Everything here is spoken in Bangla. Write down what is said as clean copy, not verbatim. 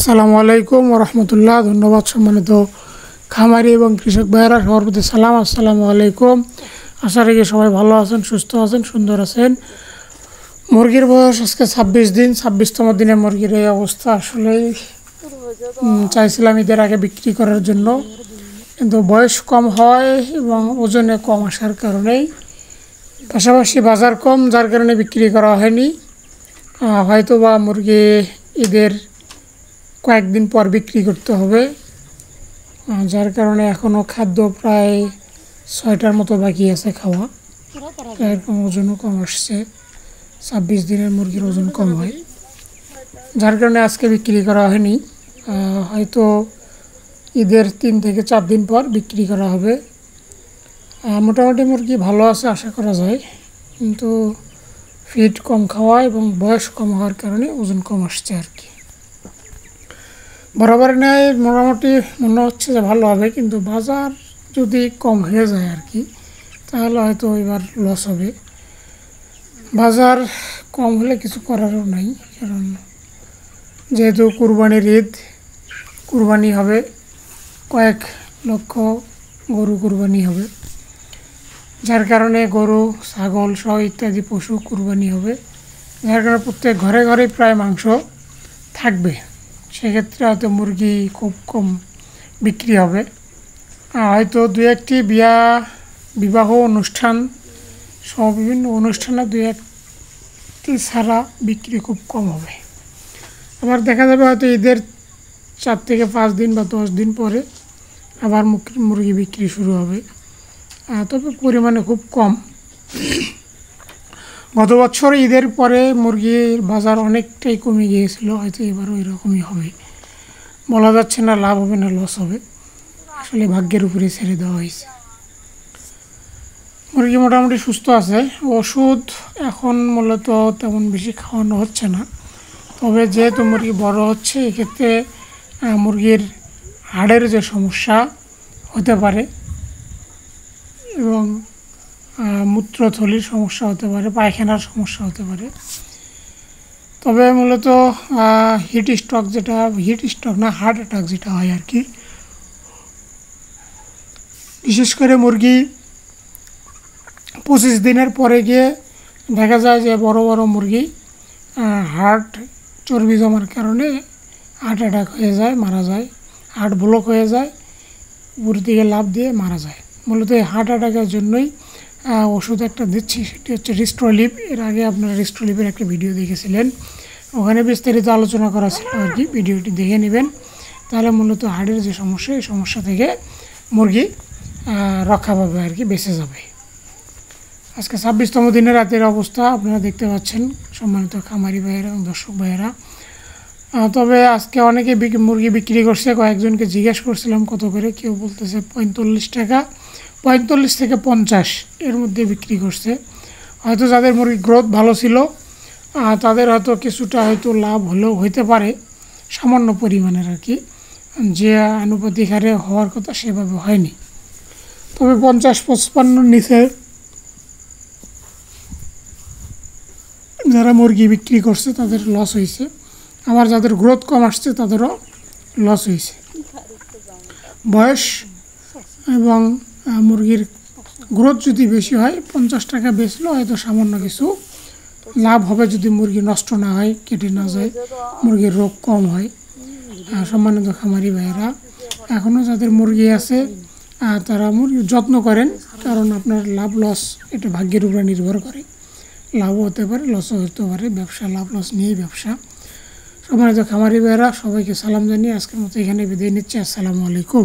আসসালামু আলাইকুম ওয়া রাহমাতুল্লাহ। ধন্যবাদ সম্মানিত খামারি এবং কৃষক ভাইয়েরা, সবার প্রতি সালাম। আসসালামু আলাইকুম। আশা রাখি সবাই ভালো আছেন, সুস্থ আছেন, সুন্দর আছেন। মুরগির বয়স আজকে 26 দিন। 26তম দিনে মুরগির এই অবস্থা। আসলেই চাইছিলাম ঈদের আগে বিক্রি করার জন্য, কিন্তু বয়স কম হয় এবং ওজনে কম আসার কারণেই, পাশাপাশি বাজার কম, যার কারণে বিক্রি করা হয়নি। হয়তো বা মুরগি ঈদের কয়েকদিন পর বিক্রি করতে হবে, যার কারণে এখনও খাদ্য প্রায় 6টার মতো বাকি আছে খাওয়া। এরকম ওজনও কম আসছে। 26 দিনের মুরগির ওজন কম হয়, যার কারণে আজকে বিক্রি করা হয়নি। হয়তো ঈদের 3 থেকে 4 দিন পর বিক্রি করা হবে। মোটামুটি মুরগি ভালো আছে আশা করা যায়, কিন্তু ফিড কম খাওয়া এবং বয়স কম হওয়ার কারণে ওজন কম আসছে আর কি। বরাবর নেয় মোটামুটি মনে হচ্ছে যে ভালো হবে, কিন্তু বাজার যদি কম হয়ে যায় আর কি, তাহলে হয়তো এবার লস হবে। বাজার কম হলে কিছু করারও নাই, কারণ যেহেতু কুরবানির ঈদ, কুরবানি হবে, কয়েক লক্ষ গরু কুরবানি হবে, যার কারণে গরু, ছাগল সহ ইত্যাদি পশু কুরবানি হবে, যার কারণে প্রত্যেক ঘরে ঘরে প্রায় মাংস থাকবে। সেক্ষেত্রে হয়তো মুরগি খুব কম বিক্রি হবে। হয়তো 2-1টি বিবাহ অনুষ্ঠান সহ বিভিন্ন অনুষ্ঠানে 2-1টি ছাড়া বিক্রি খুব কম হবে। আবার দেখা যাবে হয়তো ঈদের 4 থেকে 5 দিন বা 10 দিন পরে আবার মুরগি বিক্রি শুরু হবে, তবে পরিমাণে খুব কম। গত বছর ঈদের পরে মুরগির বাজার অনেকটাই কমে গিয়েছিল, হয়তো এবারও এরকমই হবে। বলা যাচ্ছে না লাভ হবে না লস হবে, আসলে ভাগ্যের উপরে ছেড়ে দেওয়া হয়েছে। মুরগি মোটামুটি সুস্থ আছে। ওষুধ এখন মূলত তেমন বেশি খাওয়ানো হচ্ছে না, তবে যেহেতু মুরগি বড় হচ্ছে, এক্ষেত্রে মুরগির হাড়ের যে সমস্যা হতে পারে এবং মূত্রথলির সমস্যা হতে পারে, পায়খানার সমস্যা হতে পারে। তবে মূলত হিট স্ট্রোক হার্ট অ্যাটাক যেটা হয় আর কি, বিশেষ করে মুরগি 25 দিনের পরে গিয়ে দেখা যায় যে বড় বড় মুরগি হার্ট চর্বি জমার কারণে হার্ট অ্যাটাক হয়ে যায়, মারা যায়। হার্ট ব্লক হয়ে যায়, উপর দিকে লাফ দিয়ে মারা যায়। মূলত এই হার্ট অ্যাটাকের জন্যই ওষুধ একটা দিচ্ছি, সেটি হচ্ছে রিস্ট্রোলিভ। এর আগে আপনারা রিস্ট্রোলিভের একটা ভিডিও দেখেছিলেন, ওখানে বিস্তারিত আলোচনা করা ছিল আর কি, ভিডিওটি দেখে নেবেন। তাহলে মূলত হার্টের যে সমস্যা, এই সমস্যা থেকে মুরগি রক্ষা পাবে আর কি, বেঁচে যাবে। আজকে 26তম দিনের রাতের অবস্থা আপনারা দেখতে পাচ্ছেন সম্মানিত খামারি ভাইয়েরা এবং দর্শক ভাইয়েরা। তবে আজকে অনেকে মুরগি বিক্রি করছে। কয়েকজনকে জিজ্ঞেস করছিলাম কত করে, কেউ বলতেছে 45 টাকা, 45 থেকে 50 এর মধ্যে বিক্রি করছে। হয়তো যাদের মুরগির গ্রোথ ভালো ছিল তাদের হয়তো কিছুটা হয়তো লাভ হলেও হইতে পারে, সামান্য পরিমাণের আর কি, যে আনুপাতিক হারে হওয়ার কথা সেভাবে হয়নি। তবে 50-55 নিচে যারা মুরগি বিক্রি করছে তাদের লস হয়েছে, আবার যাদের গ্রোথ কম আসছে তাদেরও লস হয়েছে। বয়স এবং মুরগির গ্রোথ যদি বেশি হয়, 50 টাকা বেচলেও হয়তো সামান্য কিছু লাভ হবে, যদি মুরগি নষ্ট না হয়, কেটে না যায়, মুরগির রোগ কম হয়। সম্মানিত খামারি ভাইয়েরা, এখনও যাদের মুরগি আছে তারা মুরগির যত্ন করেন, কারণ আপনার লাভ লস এটা ভাগ্যের উপরে নির্ভর করে। লাভও হতে পারে, লসও হতে পারে, ব্যবসা লাভ লস নিয়েই ব্যবসা। সম্মানিত খামারি ভাইয়েরা, সবাইকে সালাম জানিয়ে আজকের মতো এখানে বিদায় নিচ্ছি। আসসালামু আলাইকুম।